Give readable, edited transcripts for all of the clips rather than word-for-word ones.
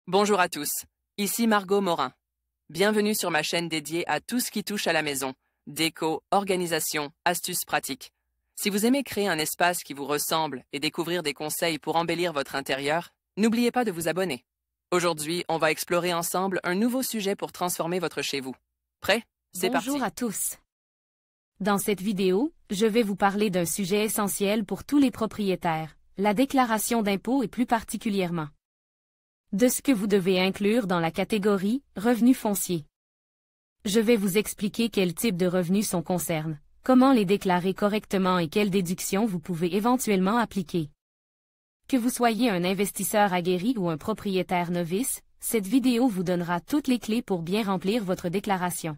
Bonjour à tous, ici Margot Morin. Bienvenue sur ma chaîne dédiée à tout ce qui touche à la maison, déco, organisation, astuces pratiques. Si vous aimez créer un espace qui vous ressemble et découvrir des conseils pour embellir votre intérieur, n'oubliez pas de vous abonner. Aujourd'hui, on va explorer ensemble un nouveau sujet pour transformer votre chez vous. Prêt? C'est parti! Bonjour à tous. Dans cette vidéo, je vais vous parler d'un sujet essentiel pour tous les propriétaires, la déclaration d'impôt et plus particulièrement de ce que vous devez inclure dans la catégorie « Revenus fonciers ». Je vais vous expliquer quel type de revenus sont concernés, comment les déclarer correctement et quelles déductions vous pouvez éventuellement appliquer. Que vous soyez un investisseur aguerri ou un propriétaire novice, cette vidéo vous donnera toutes les clés pour bien remplir votre déclaration.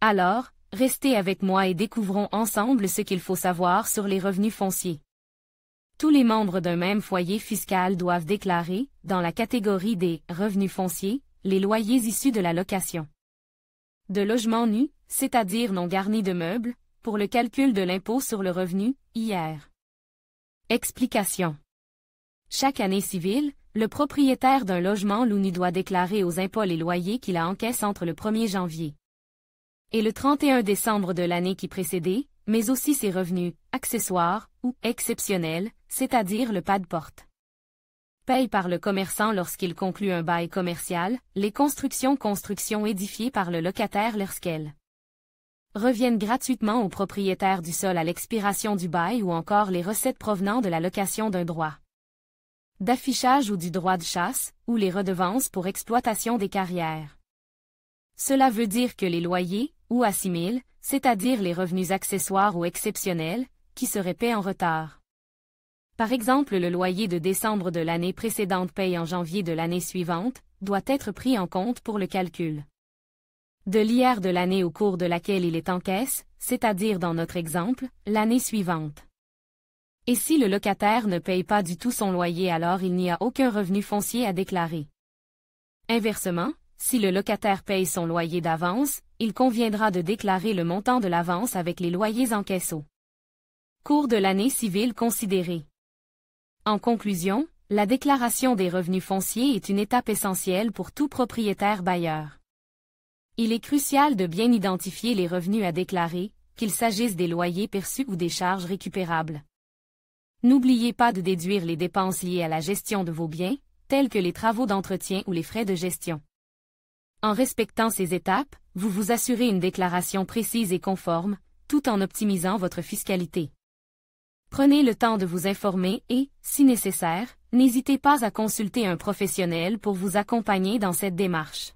Alors, restez avec moi et découvrons ensemble ce qu'il faut savoir sur les revenus fonciers. Tous les membres d'un même foyer fiscal doivent déclarer, dans la catégorie des « revenus fonciers », les loyers issus de la location de logements nus, c'est-à-dire non garnis de meubles, pour le calcul de l'impôt sur le revenu, IR. Explication. Chaque année civile, le propriétaire d'un logement nu doit déclarer aux impôts les loyers qu'il a encaissés entre le 1er janvier et le 31 décembre de l'année qui précédait, mais aussi ses revenus, accessoires, ou exceptionnels, c'est-à-dire le pas de porte. Paye par le commerçant lorsqu'il conclut un bail commercial, les constructions édifiées par le locataire lorsqu'elles reviennent gratuitement au propriétaire du sol à l'expiration du bail ou encore les recettes provenant de la location d'un droit d'affichage ou du droit de chasse, ou les redevances pour exploitation des carrières. Cela veut dire que les loyers, ou assimilés, c'est-à-dire les revenus accessoires ou exceptionnels, qui seraient payés en retard. Par exemple, le loyer de décembre de l'année précédente payé en janvier de l'année suivante, doit être pris en compte pour le calcul de l'IR de l'année au cours de laquelle il est en caisse, c'est-à-dire dans notre exemple, l'année suivante. Et si le locataire ne paye pas du tout son loyer, alors il n'y a aucun revenu foncier à déclarer. Inversement, si le locataire paye son loyer d'avance, il conviendra de déclarer le montant de l'avance avec les loyers encaissés au cours de l'année civile considérée. En conclusion, la déclaration des revenus fonciers est une étape essentielle pour tout propriétaire bailleur. Il est crucial de bien identifier les revenus à déclarer, qu'il s'agisse des loyers perçus ou des charges récupérables. N'oubliez pas de déduire les dépenses liées à la gestion de vos biens, telles que les travaux d'entretien ou les frais de gestion. En respectant ces étapes, vous vous assurez une déclaration précise et conforme, tout en optimisant votre fiscalité. Prenez le temps de vous informer et, si nécessaire, n'hésitez pas à consulter un professionnel pour vous accompagner dans cette démarche.